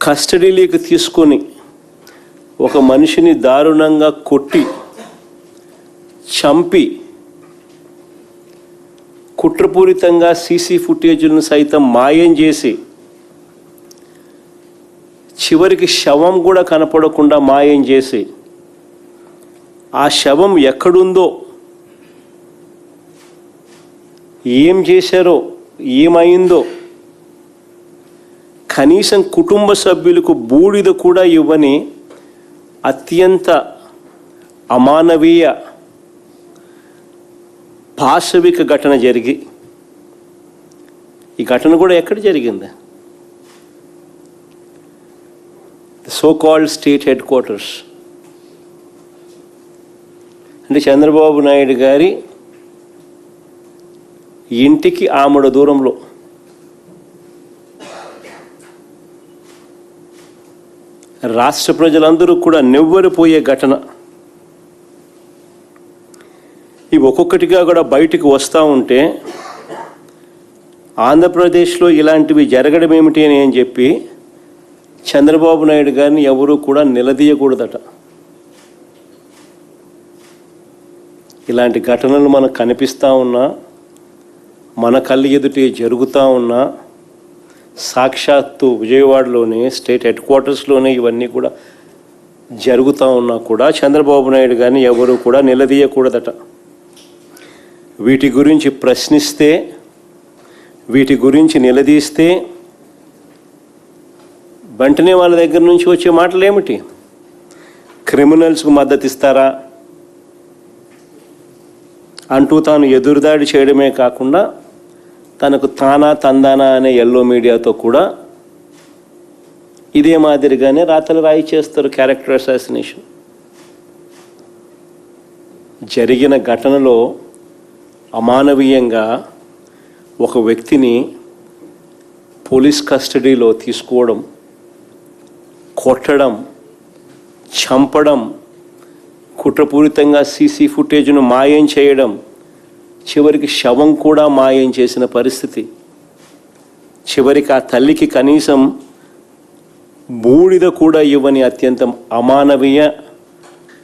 కస్టడీలోకి తీసుకొని ఒక మనిషిని దారుణంగా కొట్టి చంపి కుట్రపూరితంగా సీసీ ఫుటేజ్లను సైతం మాయం చేసి చివరికి శవం కూడా కనపడకుండా మాయం చేసి ఆ శవం ఎక్కడుందో, ఏం చేశారో, ఏమైందో కనీసం కుటుంబ సభ్యులకు బూడిద కూడా ఇవ్వని అత్యంత అమానవీయ పాశవిక ఘటన జరిగి, ఈ ఘటన కూడా ఎక్కడ జరిగింది? So called state head quarters. అంటే చంద్రబాబు నాయుడు గారి ఇంటికి ఆమడ దూరంలో. రాష్ట్ర ప్రజలందరూ కూడా నివ్వెరపోయే ఘటన. ఇవి ఒక్కొక్కటిగా కూడా బయటికి వస్తూ ఉంటే ఆంధ్రప్రదేశ్లో ఇలాంటివి జరగడం ఏమిటి అని చెప్పి చంద్రబాబు నాయుడు గారిని ఎవరూ కూడా నిలదీయకూడదట. ఇలాంటి ఘటనలు మనకు కనిపిస్తూ ఉన్నా, మన కళ్ళ ఎదుటే జరుగుతూ ఉన్నా, సాక్షాత్తు విజయవాడలోనే స్టేట్ హెడ్ క్వార్టర్స్లోనే ఇవన్నీ కూడా జరుగుతూ ఉన్నా కూడా చంద్రబాబు నాయుడు గారిని ఎవరు కూడా నిలదీయకూడదట. వీటి గురించి ప్రశ్నిస్తే, వీటి గురించి నిలదీస్తే వెంటనే వాళ్ళ దగ్గర నుంచి వచ్చే మాటలు ఏమిటి? క్రిమినల్స్కు మద్దతు ఇస్తారా అంటూ తాను ఎదురుదాడి చేయడమే కాకుండా తనకు తానా తందానా అనే ఎల్లో మీడియాతో కూడా ఇదే మాదిరిగానే రాతలు రాయి చేస్తారు. Character assassination. జరిగిన ఘటనలో అమానవీయంగా ఒక వ్యక్తిని పోలీస్ కస్టడీలో తీసుకోవడం, కొట్టడం, చంపడం, కుట్రపూరితంగా సీసీ ఫుటేజ్ను మాయం చేయడం, చివరికి శవం కూడా మాయం చేసిన పరిస్థితి. చివరికి ఆ తల్లికి కనీసం బూడిద కూడా ఇవ్వని అత్యంత అమానవీయ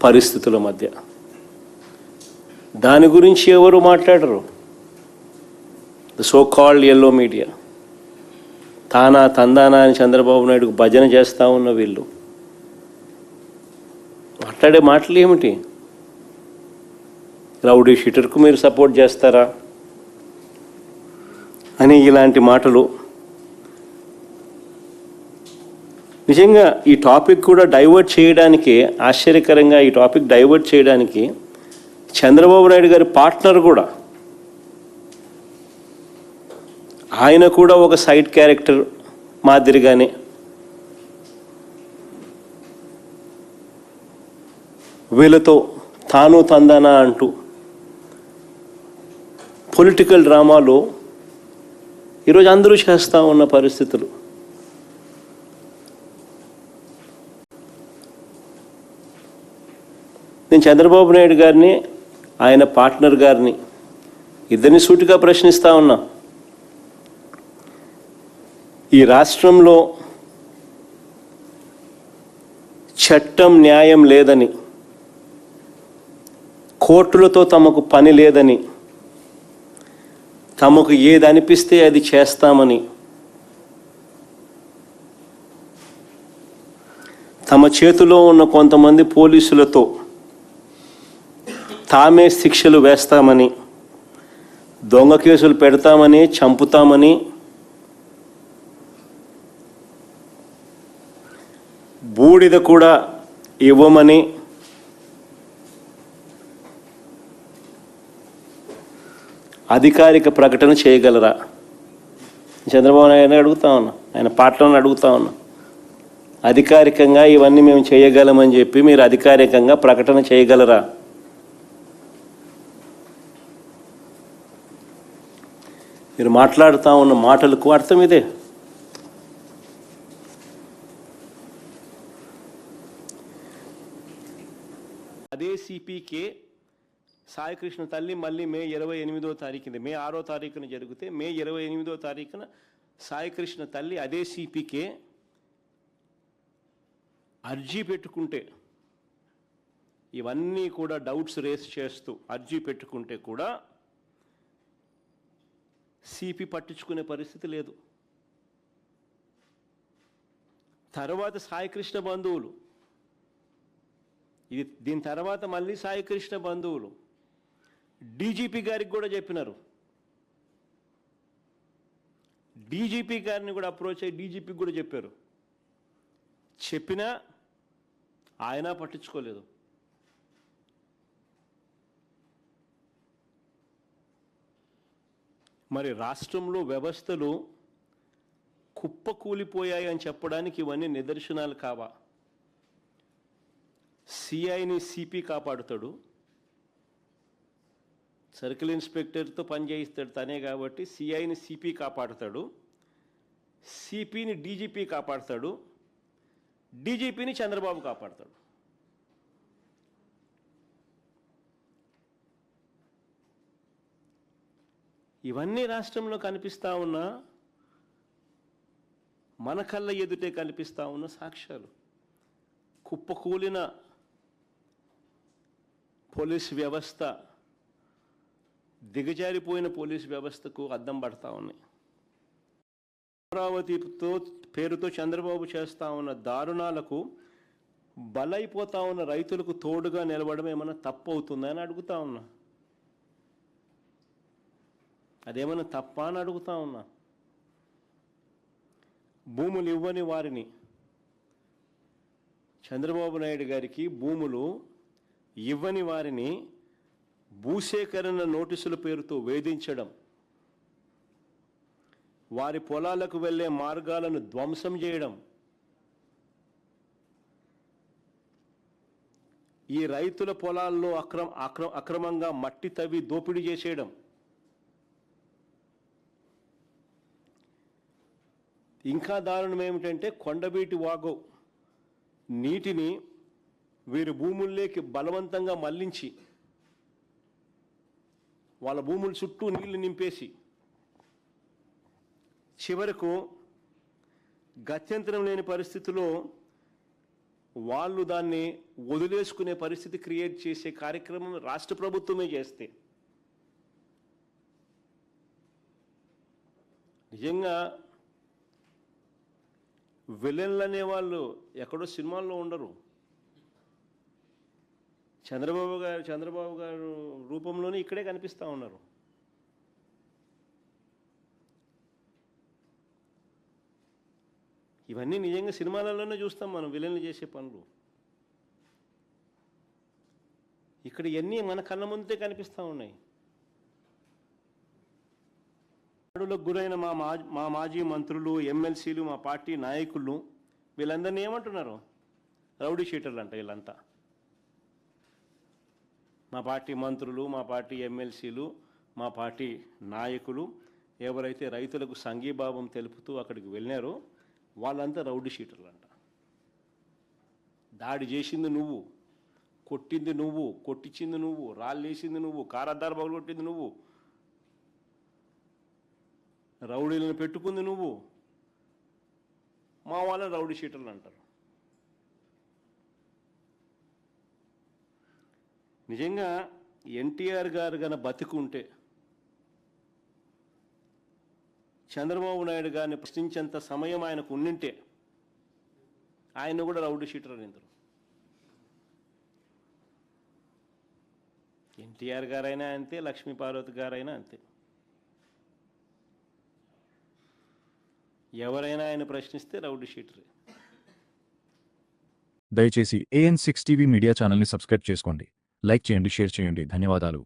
పరిస్థితుల మధ్య దాని గురించి ఎవరు మాట్లాడరు. The so called yellow media తానా తందానా అని చంద్రబాబు నాయుడుకు భజన చేస్తూ ఉన్న వీళ్ళు మాట్లాడే మాటలు ఏమిటి? రౌడీ షీటర్కు మీరు సపోర్ట్ చేస్తారా అని ఇలాంటి మాటలు. నిజంగా ఈ టాపిక్ కూడా డైవర్ట్ చేయడానికి, ఆశ్చర్యకరంగా ఈ టాపిక్ డైవర్ట్ చేయడానికి చంద్రబాబు నాయుడు గారి పార్ట్నర్ కూడా, ఆయన కూడా ఒక సైడ్ క్యారెక్టర్ మాదిరిగానే వీళ్ళతో తాను తందానా అంటూ పొలిటికల్ డ్రామాలో ఈరోజు అందరూ చేస్తూ ఉన్న పరిస్థితులు. నేను చంద్రబాబు నాయుడు గారిని, ఆయన పార్ట్నర్ గారిని ఇద్దరిని సూటిగా ప్రశ్నిస్తూ ఉన్నా. ఈ రాష్ట్రంలో చట్టం న్యాయం లేదని, కోర్టులతో తమకు పని లేదని, తమకు ఏది అనిపిస్తే అది చేస్తామని, తమ చేతిలో ఉన్న కొంతమంది పోలీసులతో తామే శిక్షలు వేస్తామని, దొంగ కేసులు పెడతామని, చంపుతామని, బూడిద కూడా ఇవ్వమని, అధికారిక ప్రకటన చేయగలరా? చంద్రబాబు నాయుడు అడుగుతా ఉన్నా, ఆయన పార్టీలను అడుగుతా ఉన్నా. అధికారికంగా ఇవన్నీ మేము చేయగలమని చెప్పి మీరు అధికారికంగా ప్రకటన చేయగలరా? మీరు మాట్లాడుతూ ఉన్న మాటలకు అర్థం ఇదే. అదే సిపికే సాయికృష్ణ తల్లి మళ్ళీ మే 28వ తారీఖున, మే 6వ తారీఖున జరిగితే మే 28వ తారీఖున సాయికృష్ణ తల్లి అదే సిపికే అర్జీ పెట్టుకుంటే, ఇవన్నీ కూడా డౌట్స్ రేస్ చేస్తూ అర్జీ పెట్టుకుంటే కూడా సిపి పట్టించుకునే పరిస్థితి లేదు. తర్వాత సాయికృష్ణ బంధువులు, దీని తర్వాత మళ్ళీ సాయికృష్ణ బంధువులు డీజీపీ గారికి కూడా చెప్పినారు. డీజీపీ గారిని కూడా అప్రోచ్ అయ్యి డీజీపీకి కూడా చెప్పారు. చెప్పినా ఆయన పట్టించుకోలేదు. మరి రాష్ట్రంలో వ్యవస్థలు కుప్పకూలిపోయాయి అని చెప్పడానికి ఇవన్నీ నిదర్శనాలు కావా? సిఐని సిపి కాపాడుతాడు, సర్కిల్ ఇన్స్పెక్టర్తో పనిచేయిస్తాడు తనే కాబట్టి సిఐని సిపి కాపాడుతాడు, సిపిని డీజీపీ కాపాడుతాడు, డీజీపీని చంద్రబాబు కాపాడుతాడు. ఇవన్నీ రాష్ట్రంలో కనిపిస్తూ ఉన్నా, మన కళ్ళ ఎదుటే కనిపిస్తూ ఉన్న సాక్ష్యాలు. కుప్పకూలిన పోలీస్ వ్యవస్థ, దిగజారిపోయిన పోలీస్ వ్యవస్థకు అద్దం పడతా ఉన్నాయి. అమరావతితో పేరుతో చంద్రబాబు చేస్తూ ఉన్న దారుణాలకు బలైపోతా ఉన్న రైతులకు తోడుగా నిలవడం ఏమైనా తప్పు అవుతుందా అని అడుగుతా ఉన్నా. అదేమైనా తప్ప అని అడుగుతా ఉన్నా. భూములు ఇవ్వని వారిని, చంద్రబాబు నాయుడు గారికి భూములు ఇవ్వని వారిని భూసేకరణ నోటీసుల పేరుతో వేధించడం, వారి పొలాలకు వెళ్ళే మార్గాలను ధ్వంసం చేయడం, ఈ రైతుల పొలాల్లో అక్రమంగా మట్టి తవ్వి దోపిడీ చేసేయడం, ఇంకా దారుణం ఏమిటంటే కొండవీటి వాగు నీటిని వీరి భూముల్లోకి బలవంతంగా మళ్లించి వాళ్ళ భూముల చుట్టూ నీళ్లు నింపేసి చివరకు గత్యంతరం లేని పరిస్థితిలో వాళ్ళు దాన్ని వదిలేసుకునే పరిస్థితి క్రియేట్ చేసే కార్యక్రమం రాష్ట్ర ప్రభుత్వమే చేస్తే నిజంగా విలన్లు అనేవాళ్ళు ఎక్కడో సినిమాల్లో ఉండరు. చంద్రబాబు గారు రూపంలోనే ఇక్కడే కనిపిస్తూ ఉన్నారు. ఇవన్నీ నిజంగా సినిమాలలోనే చూస్తాం మనం, విలన్లు చేసే పనులు. ఇక్కడ ఇవన్నీ మన కళ్ళ ముందే కనిపిస్తూ ఉన్నాయి. దాడులకు గురైన మా మాజీ మంత్రులు, ఎమ్మెల్సీలు, మా పార్టీ నాయకులు వీళ్ళందరినీ ఏమంటున్నారు? రౌడీ షీటర్లు అంట వీళ్ళంతా. మా పార్టీ మంత్రులు, మా పార్టీ ఎమ్మెల్సీలు, మా పార్టీ నాయకులు ఎవరైతే రైతులకు సంఘీభావం తెలుపుతూ అక్కడికి వెళ్ళినారో వాళ్ళంతా రౌడీ షీటర్లు అంట. దాడి చేసింది నువ్వు, కొట్టింది నువ్వు, కొట్టించింది నువ్వు, రాళ్ళేసింది నువ్వు, కారద్దారు పగలగొట్టింది నువ్వు, రౌడీలను పెట్టుకుంది నువ్వు, మా వాళ్ళని రౌడీ షీటర్లు అంటారు. నిజంగా ఎన్టీఆర్ గారు గన బతికుంటే చంద్రబాబు నాయుడు గారిని ప్రశ్నించేంత సమయం ఆయనకు ఉండింటే ఆయన కూడా రౌడీ షీటర్ అనేందరు. ఎన్టీఆర్ గారైనా అంతే, లక్ష్మీపార్వతి గారైనా అంతే. ఎవరైనా ఆయన ప్రశ్నిస్తే రౌడీ షీటరే. దయచేసి AN6 టీవీ మీడియా ఛానల్ని సబ్స్క్రైబ్ చేసుకోండి, లైక్ చేయండి, షేర్ చేయండి. ధన్యవాదాలు.